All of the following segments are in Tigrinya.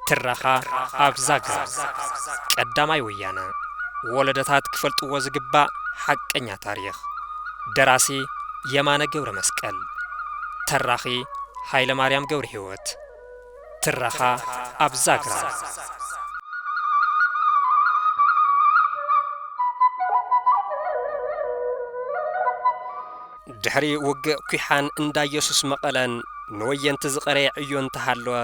ترخا أبزاقرا قداماي ويانا ولدتات كفلطو زغبا حقኛ تاريخ دراسي يمانه ገብረ መስቀል تراخي ኃይለ ማርያም ገብረ ሕይወት ترخا أبزاقرا ድሕሪ ውግእ ኩሓን እንዳ ኢየሱስ መቐለን ንወየንቲ ዝቐረየ ዕዮን ተሃለወ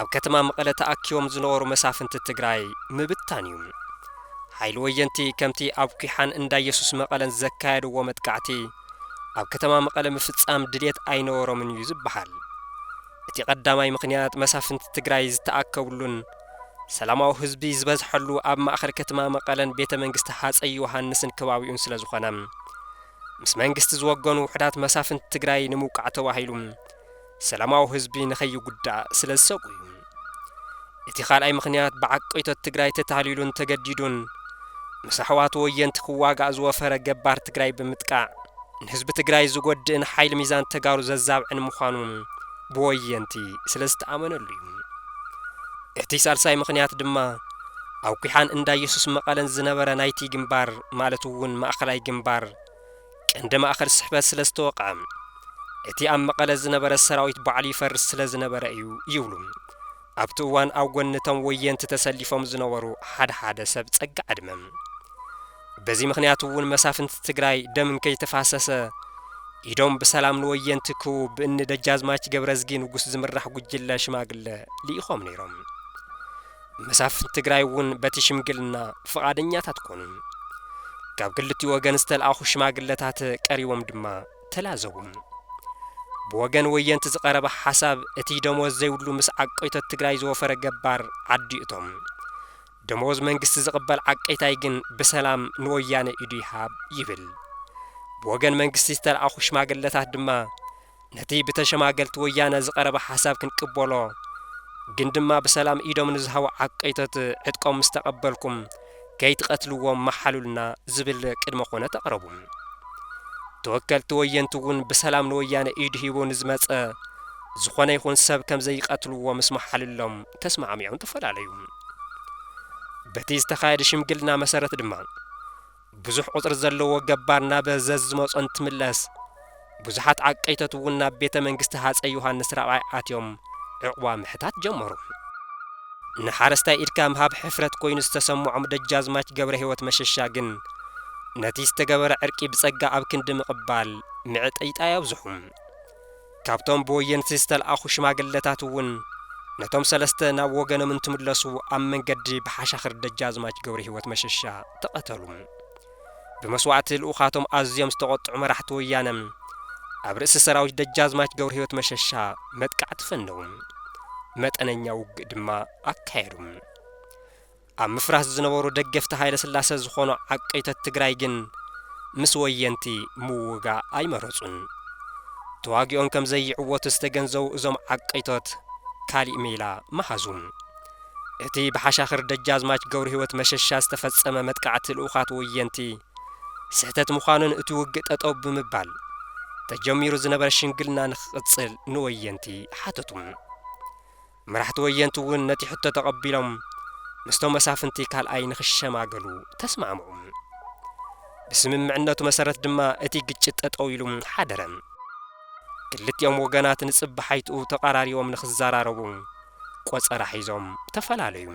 ኣብ ከተማ መቐለ ተኣኪቦም ዝነበሩ መሳፍንቲ ትግራይ ምብታን እዩ ሓይሊ ወየንቲ ከምቲ ኣብ ኩሓን እንዳ ኢየሱስ መቐለን ዘካየድዎ መጥቃዕቲ ኣብ ከተማ መቐለ ምፍጻም ድሌት ኣይነበሮምን እዩ ዝበሃል እቲ ቀዳማይ ምኽንያት መሳፍንቲ ትግራይ ዝተኣከቡሉን ሰላማዊ ህዝቢ ዝበዝሐሉ ኣብ ማእኸል ከተማ መቐለን ቤተ መንግስቲ ሃፀይ ዮሃንስን ከባቢኡን ስለ ዝኾነ ምስ መንግስቲ ዝወገኑ ውሕዳት መሳፍንቲ ትግራይ ንምውቃዕ ተባሂሉ ሰላማዊ ህዝቢ ንኸይጉዳእ ስለ ዝሰጉ እዩ እቲ ካልኣይ ምኽንያት ብዓቆይቶት ትግራይ ተታሊሉን ተገዲዱን ምስ ኣሕዋት ወየንቲ ክዋጋእ ዝወፈረ ገባር ትግራይ ብምጥቃዕ ንህዝቢ ትግራይ ዝጎድእን ሓይሊ ሚዛን ተጋሩ ዘዛብዕን ምዃኑ ብወየንቲ ስለ ዝተኣመነሉ እዩ እቲ ሳልሳይ ምኽንያት ድማ ኣብ ኩሓን እንዳ ኢየሱስ መቐለን ዝነበረ ናይቲ ግንባር ማለት እውን ማእኸላይ ግንባር ቀንዲ ማእኸል ስሕበት ስለ ዝተወቅዐ እቲ ኣብ መቐለ ዝነበረ ሰራዊት ባዕሉ ይፈርስ ስለ ዝነበረ እዩ ይብሉ ኣብቲ እዋን ኣብ ጎንቶም ወየንቲ ተሰሊፎም ዝነበሩ ሓደ ሰብ ጸጋ ዕድመም በዚ ምኽንያት እውን መሳፍንቲ ትግራይ ደም ከይተፋሰሰ ኢዶም ብሰላም ንወየንቲ ክው ብእኒ ደጃዝማች ገብረዝጊ ንጉስ ዝምራሕ ጉጅለ ሽማግለ ሊኢኾም ነይሮም መሳፍንቲ ትግራይ እውን በቲ ሽምግልና ፈቃደኛታት ኮኑ ካብ ክልቲ ወገን ዝተልኣኹ ሽማግለታት ቀሪቦም ድማ ተላዘቡም ብወገን ወየንቲ ዝቐረበ ሓሳብ እቲ ደሞዝ ዘይብሉ ምስ ዓቆይቶት ትግራይ ዝወፈረ ገባር ዓዲእቶም ደሞዝ መንግስቲ ዝቕበል ዓቀይታይ ግን ብሰላም ንወያነ ኢዱ ይሃብ ይብል ብወገን መንግስቲ ዝተልኣኹ ሽማግለታት ድማ ነቲ ብተሸማገልቲ ወያነ ዝቐረበ ሓሳብ ክንቅበሎ ግን ድማ ብሰላም ኢዶም ንዝሃቡ ዓቀይቶት ዕጥቆም ምስ ተቐበልኩም ከይትቀትልዎም መሓሉልና ዝብል ቅድመ ኾነ ተቕረቡ ተወከልቲ ወየንቲ እውን ብሰላም ንወያነ ኢዱ ሂቦ ንዝመፀ ዝኾነ ይኹን ሰብ ከም ዘይቀትልዎ ምስ መሓልሎም ተስማዕሚዖም ተፈላለዩ በቲ ዝተኻየደ ሽምግልና መሰረት ድማ ብዙሕ ቁጥሪ ዘለዎ ገባር ናብ ዝመጾ እንትምለስ ብዙሓት ዓቀይቶት እውን ናብ ቤተ መንግስቲ ሃፀይ ዮሃንስ ራብዓይ ኣትዮም ዕቕባ ምሕታት ጀመሩ ንሓረስታይ ኢድካ ምሃብ ሕፍረት ኮይኑ ዝተሰምዖም ደጃዝማች ገብረ ሕይወት መሸሻ ግን ነቲ ዝተገበረ ዕርቂ ብጸጋ ኣብ ክንዲ ምቕባል ምዕጠይጣ ያብዝሑም ካብቶም ብወየንቲ ዝተልኣኹ ሽማግለታት እውን ነቶም ሰለስተ ናብ ወገኖም እንትምለሱ ኣብ መንገዲ ብሓሻኽር ደጃዝማች ገብረ ሕይወት መሸሻ ተቐተሉ ብመስዋዕቲ ልኡኻቶም ኣዝዮም ዝተቆጥዑ መራሕቲ ወያነ ኣብ ርእሲ ሰራዊት ደጃዝማች ገብረ ሕይወት መሸሻ መጥቃዕቲ ፈነው መጠነኛ ውግእ ድማ ኣካየዱ ኣብ ምፍራስ ዝነበሩ ደገፍቲ ኃይለ ሥላሴ ዝኾኑ ዓቀይቶት ትግራይ ግን ምስ ወየንቲ ምውጋ ኣይመረጹን ተዋጊኦም ከም ዘይዕወቱ ዝተገንዘቡ እዞም ዓቀይቶት ካሊእ ሜላ መሓዙም እቲ ብሓሻኽር ደጃዝማች ገብረ ሕይወት መሸሻ ዝተፈጸመ መጥቃዕቲ ልኡኻት ወየንቲ ስሕተት ምዃኑን እቲ ውግእ ጠጠው ብምባል ተጀሚሩ ዝነበረ ሽምግልና ንኽቕጽል ንወየንቲ ሓተቱም መራሕቲ ወየንቲ እውን ነቲ ሕቶ ተቐቢሎም ምስቶም መሳፍንቲ ካልኣይ ንኽሸማገሉ ተስማዕምዑ ብስምምዕነቱ መሰረት ድማ እቲ ግጭት ጠጠው ኢሉ ሓደረ ክልቲኦም ወገናት ንጽባሕይቱ ተቀራሪቦም ንኽዛራረቡ ቆጸራ ሒዞም ተፈላለዩ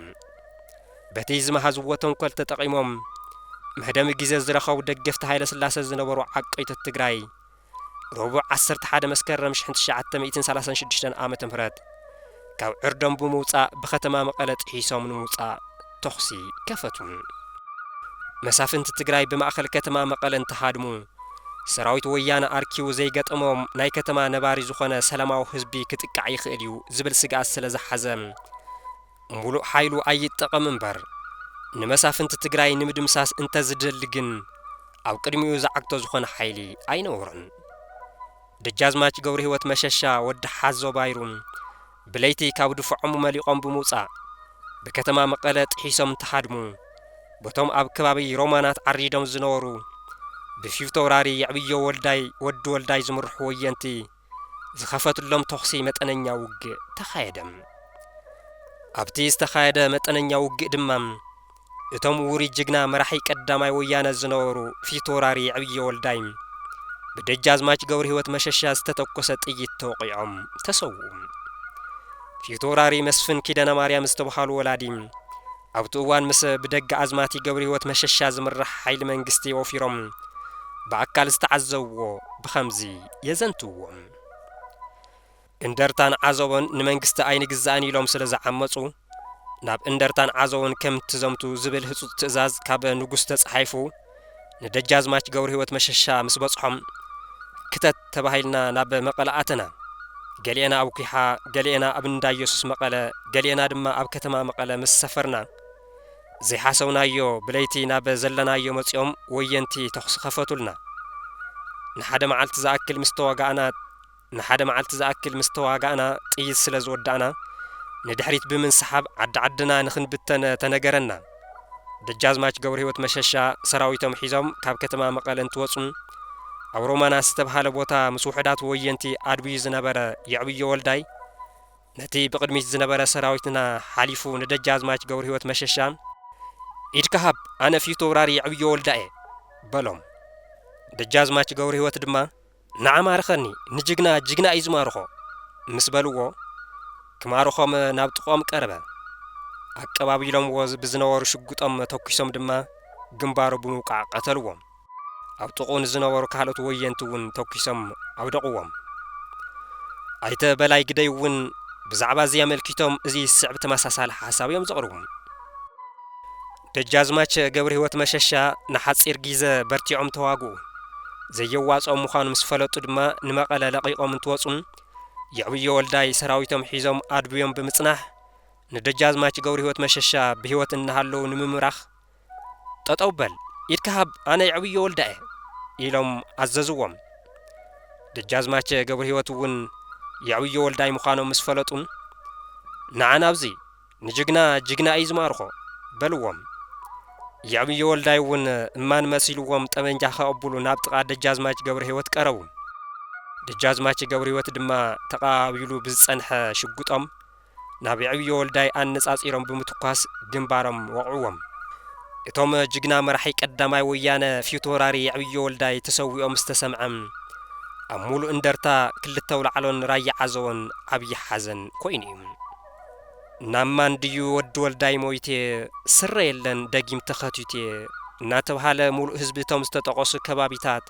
በቲ ዝመሃዝዎ ተንኰል ተጠቒሞም መህደም ግዜ ዝረኸቡ ደገፍቲ ኃይለ ሥላሴ ዝነበሩ ዓቀይቶት ትግራይ ረቡዕ 11 መስከረም 1936 ዓመተ ምህረት ካብ ዕርዶም ብምውፃእ ብኸተማ መቐለ ጥሒሶም ንምውፃእ ተኽሲ ከፈቱ መሳፍንቲ ትግራይ ብማእኸል ከተማ መቐለ እንተሃድሙ ሰራዊት ወያነ ኣርኪው ዘይገጠሞም ናይ ከተማ ነባሪ ዝኾነ ሰላማዊ ህዝቢ ክጥቃዕ ይኽእል እዩ ዝብል ስጋት ስለ ዝሓዘ ሙሉእ ሓይሉ ኣይጠቐም እምበር ንመሳፍንቲ ትግራይ ንምድምሳስ እንተዝደሊ ግን ኣብ ቅድሚኡ ዝዓግቶ ዝኾነ ሓይሊ ኣይነበሮን ደጃዝማች ገብረ ሕይወት መሸሻ ወዲ ሓዞ ባይሩ ብለይቲ ካብ ድፍዖም መሊቆም ብምውፃእ በከተማ መቐለ ጥሒሶም ተሃድሙ በቶም ኣብ ከባቢ ሮማናት ዓሪዶም ዝነበሩ ብፊውተውራሪ ይዕብዮ ወዲ ወልዳይ ዝምርሑ ወየንቲ ዝኸፈትሎም ተኽሲ መጠነኛ ውግእ ተኻየደም ኣብቲ ዝተኻየደ መጠነኛ ውግእ ድማ እቶም ውሪ ጅግና መራሒ ቀዳማይ ወያነ ዝነበሩ ፊታውራሪ ዕብየ ወልዳይ ብደጃዝማች ገብረ ሕይወት መሸሻ ዝተተኮሰ ጥይት ተወቂዖም ተሰዉ። ፊታውራሪ መስፍን ኪዳነ ማርያም ዝተባሃሉ ወላዲ ኣብቲ እዋን ምስ ብደጋ ኣዝማቲ ገብረ ሕይወት መሸሻ ዝምራሕ ሓይሊ መንግስቲ ወፊሮም በኣካል ዝተዓዘብዎ ብኸምዚ የዘንትዎ። እንደርታን ዓዘቦን ንመንግስቲ ኣይንግዛእን ኢሎም ስለ ዝዓመፁ ናብ እንደርታን ዓዘቦን ከም ትዘምቱ ዝብል ህፁፅ ትእዛዝ ካብ ንጉስ ተጻሒፉ ንደጃዝማች ገብረ ሕይወት መሸሻ ምስ በጽሖም ክተት ተባሂልና ናብ መቐለ ኣተና። ገሊአና ኣብ ኩሓ፣ ገሊአና ኣብ እንዳ ኢየሱስ መቐለ፣ ገሊአና ድማ ኣብ ከተማ መቐለ ምስ ሰፈርና ዘይሓሰብናዮ ብለይቲ ናብ ዘለናዮ መጺኦም ወየንቲ ተኹስ ኸፈቱልና። ንሓደ መዓልቲ ዝኣክል ምስተዋጋእና ጥይት ስለ ዝወዳእና ንድሕሪት ብምንስሓብ ዓድና ንኽንብተን ተነገረና። ደጃዝማች ገብረ ሕይወት መሸሻ ሰራዊቶም ሒዞም ካብ ከተማ መቐለ እንትወጹን ኣብ ሮማና ዝተባሃለ ቦታ ምስ ውሕዳት ወየንቲ ኣድብዩ ዝነበረ የዕብዮ ወልዳይ ነቲ ብቕድሚት ዝነበረ ሰራዊትና ሓሊፉ ንደጃዝማች ገብረ ሕይወት መሸሻ ኢድካ ሃብ ኣነ ፊታውራሪ የዕብዮ ወልዳየ በሎም። ደጃዝማች ገብረ ሕይወት ድማ ንዓማርኸኒ ንጅግና ጅግና እዩ ዝማርኾ ምስ በልዎ ክማርኾም ናብ ጥቖም ቀረበ። ኣቀባቢሎምዎ ብዝነበሩ ሽጉጦም ተኪሶም ድማ ግንባሩ ብምውቃዕ ቀተልዎም። ኣብ ጥቑ ንዝነበሩ ካልኦት ወየንቲ እውን ተኪሶም ኣውደቕዎም። ኣይተ በላይ ግደይ እውን ብዛዕባ እዚ ኣመልኪቶም እዚ ስዕብ ተመሳሳሊ ሓሳብ እዮም ዘቕርቡ። ደጃዝማች ገብረ ሕይወት መሸሻ ንሓፂር ግዜ በርቲዖም ተዋግኡ። ዘየዋጾም ምዃኑ ምስ ፈለጡ ድማ ንመቐለ ለቒቖም እንትወጹን የዕብዮ ወልዳይ ሰራዊቶም ሒዞም ኣድብዮም ብምጽናሕ ንደጃዝማች ገብረ ሕይወት መሸሻ ብሕይወት እናሃለዉ ንምምራኽ ጠጠው በል ኢድካ ሃብ ኣነ የዕብዮ ወልዳየ ኢሎም ኣዘዝዎም። ደጃዝማች ገብረ ሕይወት እውን የዕብዮ ወልዳይ ምዃኖም ምስ ፈለጡን ንዓና ኣብዚ ንጅግና ጅግና እዩ ዝማርኾ በልዎም። የዕብዮ ወልዳይ እውን እማን መሲልዎም ጠመንጃ ከቐብሉ ናብ ጥቓ ደጃዝማች ገብረ ሕይወት ቀረቡ። ደጃዝማች ገብረ ሕይወት ድማ ተቐባቢሉ ብዝጸንሐ ሽጉጦም ናብ የዕብዮ ወልዳይ ኣነጻጺሮም ብምትኳስ ግንባሮም ወቕዕዎም። እቶም ጅግና መራሒ ቀዳማይ ወያነ ፊታውራሪ የዕብዮ ወልዳይ ተሰዊኦም ዝተሰምዐ ኣብ ሙሉእ እንደርታ ክልተ ውላዕሎን ራያ ዓዘቦን ዓብዪ ሓዘን ኮይኑ እዩ። ናማን ድዩ ወዲ ወልዳይ ሞይቴ ስረ የለን ደጊም ተኸቲቴ እናተባሃለ ሙሉእ ህዝቢ እቶም ዝተጠቐሱ ከባቢታት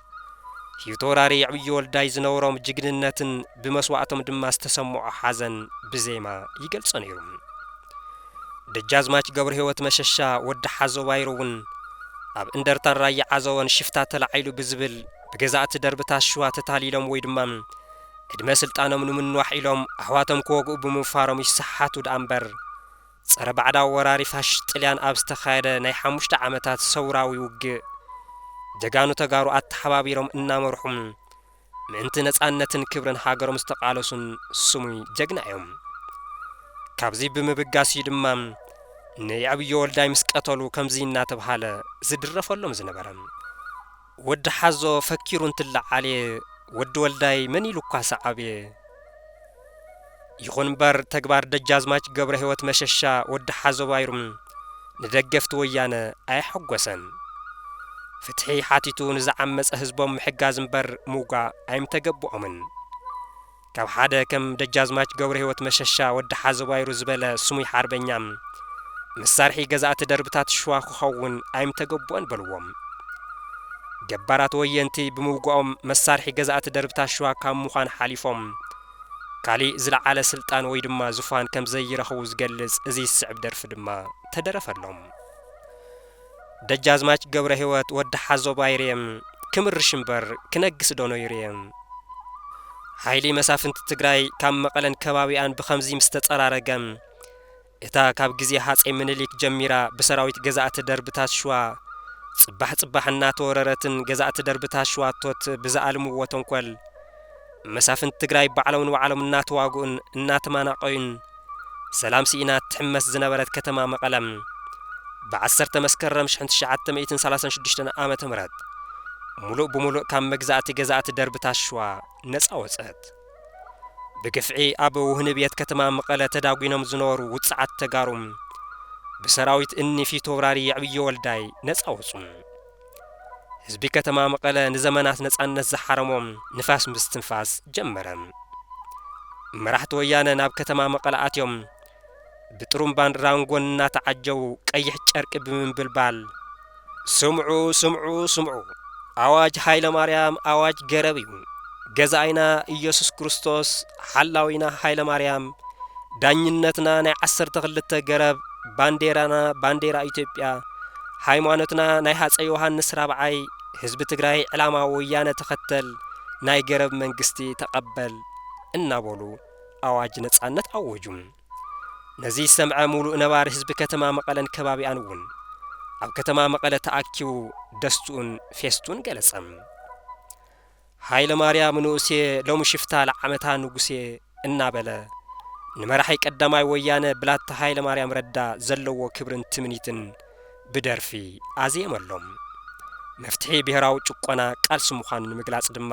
ፊታውራሪ የዕብዮ ወልዳይ ዝነበሮም ጅግንነትን ብመስዋዕቶም ድማ ዝተሰምዖ ሓዘን ብዜማ ይገልጾ ነይሩ። ደጃዝማች ገብረ ሕይወት መሸሻ ወዲ ሓዘባይሩ እውን ኣብ እንደርታን ራያ ዓዘቦን ሽፍታ ተላዒሉ ብዝብል ብገዛእቲ ደርብታት ሸዋ ተታሊሎም ወይ ድማ ዕድመ ስልጣኖም ንምንዋሕ ኢሎም ኣሕዋቶም ክወግኡ ብምፋሮም ይሰሓቱ ዳ እምበር ጸረ ባዕዳዊ ወራሪ ፋሽስት ጣልያን ኣብ ዝተኻየደ ናይ 5 ዓመታት ሰውራዊ ውግእ ጀጋኑ ተጋሩ ኣተሓባቢሮም እናመርሑም ምእንቲ ነጻነትን ክብርን ሃገሮም ዝተቃለሱን ስሙይ ጀግና እዮም። ካብዚ ብምብጋስ ድማ ንየዕብዮ ወልዳይ ምስ ቀተሉ ከምዚ እናተባሃለ ዝድረፈሎም ዝነበረ ወዲ ሓዞ ፈኪሩ እንትለዓልየ ወዲ ወልዳይ መን ኢሉኳ ሰዓብየ ይኹን እምበር ተግባር ደጃዝማች ገብረ ሕይወት መሸሻ ወዲ ሓዘባይሩ ንደገፍቲ ወያነ ኣይሐጐሰን። ፍትሒ ሓቲቱ ንዝዓመፀ ህዝቦም ምሕጋዝ እምበር ምውጋእ ኣይምተገብኦምን። ካብ ሓደ ከም ደጃዝማች ገብረ ሕይወት መሸሻ ወዲ ሓዘባይሩ ዝበለ ስሙይ ሓርበኛ መሳርሒ ገዛእቲ ደርብታት ሸዋ ክኸውን ኣይምተገብኦን በልዎም። ገባራት ወየንቲ ብምውግኦም መሳርሒ ገዛእቲ ደርብታት ሸዋ ካብ ምዃን ሓሊፎም ካሊእ ዝለዓለ ስልጣን ወይ ድማ ዙፋን ከም ዘይረኽቡ ዝገልጽ እዚ ስዕብ ደርፊ ድማ ተደረፈሎም። ደጃዝማች ገብረ ሕይወት ወዲ ሓዘባይሩ ክምርሽ እምበር ክነግስ ዶ ነይሩ። ሓይሊ መሳፍንቲ ትግራይ ካብ መቐለን ከባቢኣን ብኸምዚ ምስ ተጸራረገ እታ ካብ ግዜ ሃፀይ ምኒልክ ጀሚራ ብሰራዊት ገዛእቲ ደርብታት ሸዋ ጽባሕ እናተወረረትን ገዛእቲ ደርብታት ሸዋቶት ብዝኣልምዎ ተንኰል መሳፍንቲ ትግራይ ባዕሎም እናተዋግኡን እናተማናቐዩን ሰላም ሲኢና ትሕመስ ዝነበረት ከተማ መቐለም ብ10 መስከረም 1936 ዓመተ ምህረት ሙሉእ ብሙሉእ ካብ መግዛእቲ ገዛእቲ ደርብታት ሸዋ ነጻ ወጸት። ብግፍዒ ኣብ ውህንብየት ከተማ መቐለ ተዳጒኖም ዝነበሩ ውጽዓት ተጋሩም ብሰራዊት እኒ ፊት ወራሪ የዕብዮ ወልዳይ ነጻ ወጹ። ህዝቢ ከተማ መቐለ ንዘመናት ነጻነት ዝሓረሞም ንፋስ ምስትንፋስ ጀመረ። መራሕቲ ወያነ ናብ ከተማ መቐለ ኣትዮም ብጥሩምባን ራንጎን እናተዓጀቡ ቀይሕ ጨርቂ ብምንብልባል ስምዑ ስምዑ ስምዑ ኣዋጅ ሃይለ ማርያም ኣዋጅ ገረብ እዩ ገዛኢና ኢየሱስ ክርስቶስ ሓላዊና ሃይለ ማርያም ዳኝነትና ናይ 12 ገረብ ባንዴራና ባንዴራ ኢትዮጵያ ሃይማኖትና ናይ ሃፀይ ዮሐንስ ራብዓይ ህዝቢ ትግራይ ዕላማ ወያነ ተኸተል ናይ ገረብ መንግስቲ ተቐበል እናበሉ ኣዋጅ ነጻነት ኣወጁ። ነዚ ሰምዐ ሙሉእ ነባሪ ህዝቢ ከተማ መቐለን ከባቢኣን እውን ኣብ ከተማ መቐለ ተኣኪቡ ደስቱን ፌስቱን ገለጸ። ሃይለ ማርያም ንኡሴ ሎሚ ሽፍታ ለዓመታ ንጉሴ እናበለ ንመራሒ ቀዳማይ ወያነ ብላታ ሃይለ ማርያም ረዳ ዘለዎ ክብርን ትምኒትን ብደርፊ ኣዝየመሎም። መፍትሒ ብሄራዊ ጭቆና ቃልሲ ምዃኑ ንምግላጽ ድማ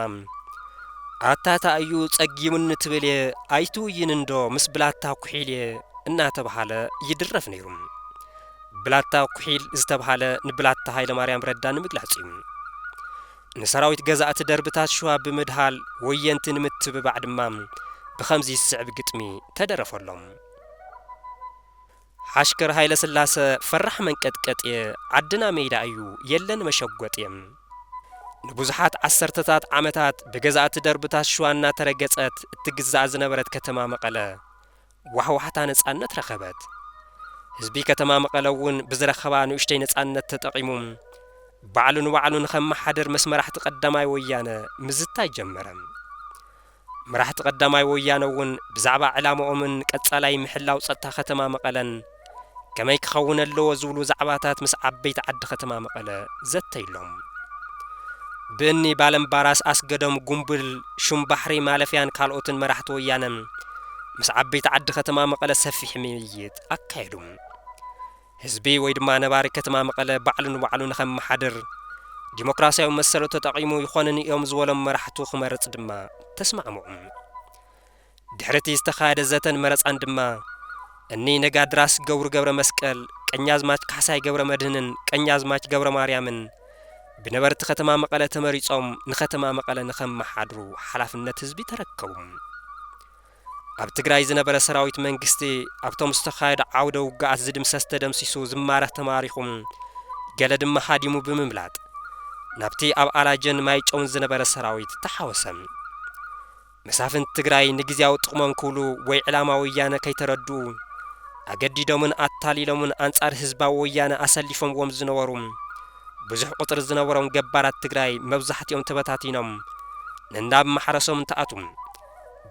ኣታታ እዩ ጸጊሙን ትብል ኣይትውይን እንዶ ምስ ብላታ ኩሒል እናተባሃለ ይድረፍ ነይሩ። ብላታ ኩሒል ዝተባሃለ ንብላታ ሃይለ ማርያም ረዳ ንምግላጽ እዩ። ንሰራዊት ገዛእቲ ደርብታት ሸዋ ብምድሃል ወየንቲ ንምትብባዕ ድማ ብኸምዚ ዝስዕብ ግጥሚ ተደረፈሎም። ሓሽከር ሃይለ ስላሰ ፈራሕ መንቀጥቀጥ ዓድና ሜዳ እዩ የለን መሸጎጥ ንብዙሓት ዓሰርተታት ዓመታት ብገዛእቲ ደርብታት ሸዋ እናተረገጸት እትግዛእ ዝነበረት ከተማ መቐለ ዋሕዋሕታ ነጻነት ረኸበት። ህዝቢ ከተማ መቐለ እውን ብዝረኸባ ንኡሽተይ ነጻነት ተጠቒሙ ባዕሉን ባዕሉን ከመሓደር ምስ መራሕቲ ቀዳማይ ወያነ ምዝታይ ጀመረ። መራሕቲ ቀዳማይ ወያነ እውን ብዛዕባ ዕላምኦምን ቀጻላይ ምሕላው ጸጥታ ከተማ መቐለን ከመይ ክኸውን ኣለዎ ዝብሉ ዛዕባታት ምስ ዓበይቲ ዓዲ ከተማ መቐለ ዘተይሎም ብእኒ ባለምባራስ ኣስገዶም ጉምብል ሹምባሕሪ ማለፍያን ካልኦትን መራሕቲ ወያነ ምስ ዓበይቲ ዓዲ ከተማ መቐለ ሰፊሕ ምይይጥ ኣካየዱ። ህዝቢ ወይ ድማ ነባሪ ከተማ መቐለ ባዕሉን ባዕሉን ከመሓደር ዲሞክራሲያዊ መሰረት ተጠቒሙ ይኾንን እዮም ዝበሎም መራሕቱ ክመርጽ ድማ ተስማዕምዑ። ድሕርቲ ዝተኻየደ ዘተን መረፃን ድማ እኒ ነጋድራስ ገብሩ ገብረ መስቀል ቀኛዝማች ካሕሳይ ገብረ መድህንን ቀኛዝማች ገብረ ማርያምን ብነበርቲ ከተማ መቐለ ተመሪጾም ንከተማ መቐለ ንኸመሓድሩ ሓላፍነት ህዝቢ ተረከቡ። ኣብ ትግራይ ዝነበረ ሰራዊት መንግስቲ ኣብቶም ዝተኻየደ ዓውደ ውግኣት ዝድምሰስ ተደምሲሱ ዝማረኽ ተማሪኹም ገለ ድማ ሃዲሙ ብምምላጥ ናብቲ ኣብ ኣላጀን ማይጨውን ዝነበረ ሰራዊት ተሓወሰም። መሳፍንት ትግራይ ንግዚያዊ ጥቕሞም ክብሉ ወይ ዕላማ ወያነ ከይተረድኡ ኣገዲዶምን ኣታሊሎምን ኣንጻር ህዝባዊ ወያነ ኣሰሊፎምዎም ዝነበሩ ብዙሕ ቁጥሪ ዝነበሮም ገባራት ትግራይ መብዛሕትኦም ተበታቲኖም ንናብ ማሕረሶም ተኣቱ።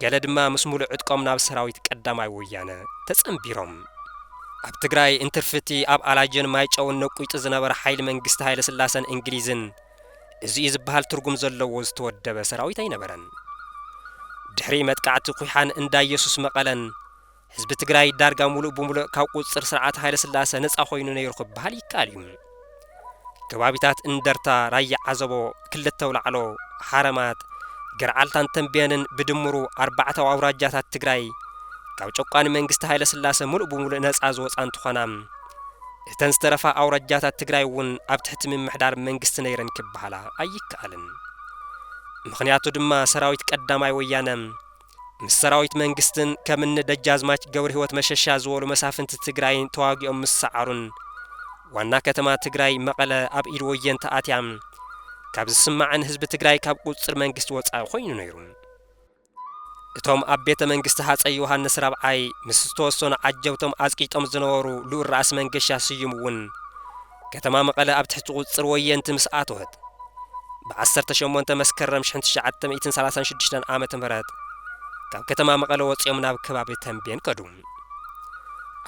ገለ ድማ ምስ ሙሉእ ዕጥቆም ናብ ሰራዊት ቀዳማይ ወያነ ተጸንቢሮም። ኣብ ትግራይ እንትርፍቲ ኣብ ኣላጀን ማይጨውን ነቁይጡ ዝነበረ ሓይሊ መንግስቲ ሃይለ ስላሰን እንግሊዝን እዚ ዝበሃል ትርጉም ዘለዎ ዝተወደበ ሰራዊት ኣይነበረን። ድሕሪ መጥቃዕቲ ኩሓን እንዳ ኢየሱስ መቐለን ህዝቢ ትግራይ ዳርጋ ሙሉእ ብሙሉእ ካብ ቁፅር ስርዓት ሃይለ ስላሰ ነፃ ኮይኑ ነይሩ ክበሃል ይከኣል እዩ። ከባቢታት እንደርታ፣ ራያ ዓዘቦ፣ ክልተ ውላዕሎ፣ ሓረማት፣ ገርዓልታን ተንቤንን ብድምሩ 4 ኣውራጃታት ትግራይ ካብ ጨቋኒ መንግስቲ ሃይለ ስላሰ ሙሉእ ብሙሉእ ነፃ ዝወፃ እንትኾና እተን ዝተረፋ ኣውራጃታት ትግራይ እውን ኣብ ትሕቲ ምምሕዳር መንግስቲ ነይረን ክበሃላ ኣይከኣልን። ምክንያቱ ድማ ሰራዊት ቀዳማይ ወያነ ምስ ሰራዊት መንግስትን ከምኒ ደጃዝማች ገብረ ህይወት መሸሻ ዝበሉ መሳፍንቲ ትግራይ ተዋጊኦም ምስ ሰዓሩን ዋና ከተማ ትግራይ መቐለ ኣብ ኢድ ወየንተ ኣትያም ካብ ዝስማዕን ህዝቢ ትግራይ ካብ ቁፅር መንግስቲ ወፃኢ ኮይኑ ነይሩ። እቶም ኣብ ቤተ መንግስቲ ሃፀይ ዮሐንስ ራብዓይ ምስ ዝተወሰኑ ዓጀብቶም ኣዝቂጦም ዝነበሩ ልኡል ራእሲ መንገሻ ስዩም እውን ከተማ መቐለ ኣብ ትሕቲ ቁፅር ወየንቲ ምስ ኣተወት ብ18 መስከረም 1936 ዓመተ ምህረት ካብ ከተማ መቐለ ወፂኦም ናብ ከባቢ ተንቤን ከዱ።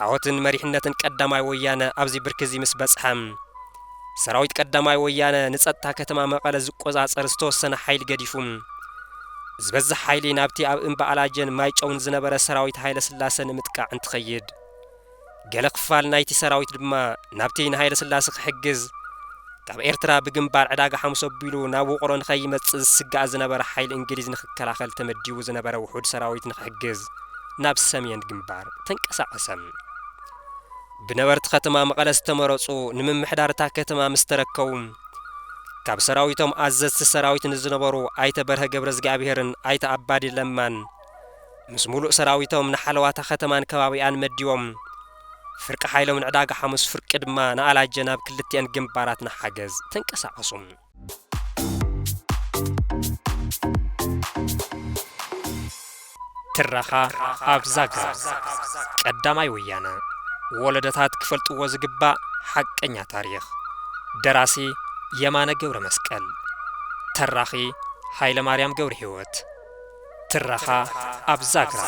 ዓወትን መሪሕነትን ቀዳማይ ወያነ ኣብዚ ብርክዚ ምስ በጽሐም ሰራዊት ቀዳማይ ወያነ ንጸጥታ ከተማ መቐለ ዝቆጻጸር ዝተወሰነ ሓይሊ ገዲፉም ዝበዝሕ ሓይሊ ናብቲ ኣብ እምባ ኣላጀን ማይጨውን ዝነበረ ሰራዊት ሃይለ ስላሰ ንምጥቃዕ እንትኸይድ ገለ ክፋል ናይቲ ሰራዊት ድማ ናብቲ ንሃይለ ስላሰ ክሕግዝ ካብ ኤርትራ ብግንባር ዕዳጋ ሓሙስ ኣቢሉ ናብ ውቕሮ ንኸይመጽእ ዝስጋእ ዝነበረ ሓይሊ እንግሊዝ ንኽከላኸል ተመዲቡ ዝነበረ ውሑድ ሰራዊት ንኽሕግዝ ናብ ሰሜን ግንባር ተንቀሳቐሰ። ብነበርቲ ከተማ መቐለ ዝተመረጹ ንምምሕዳር እታ ከተማ ምስ ተረከቡ ካብ ሰራዊቶም ኣዘዝቲ ሰራዊት ንዝነበሩ ኣይተ በርሀ ገብረ እግዚኣብሔርን ኣይተ ኣባዲ ለማን ምስ ሙሉእ ሰራዊቶም ንሓለዋታ ከተማን ከባቢኣን መዲቦም ፍርቂ ሓይሎም ንዕዳጋ ሓሙስ ፍርቂ ድማ ንኣላጀ ናብ ክልቲአን ግንባራት ንሓገዝ ተንቀሳቐሱ። ትራኻ ኣብ ዛግራ ቀዳማይ ወያነ ወለደታት ክፈልጥዎ ዝግባእ ሓቀኛ ታሪኽ ደራሲ የማነ ገብረ መስቀል ተራኺ ሃይለ ማርያም ገብረ ሕይወት ትራኻ ኣብ ዛግራ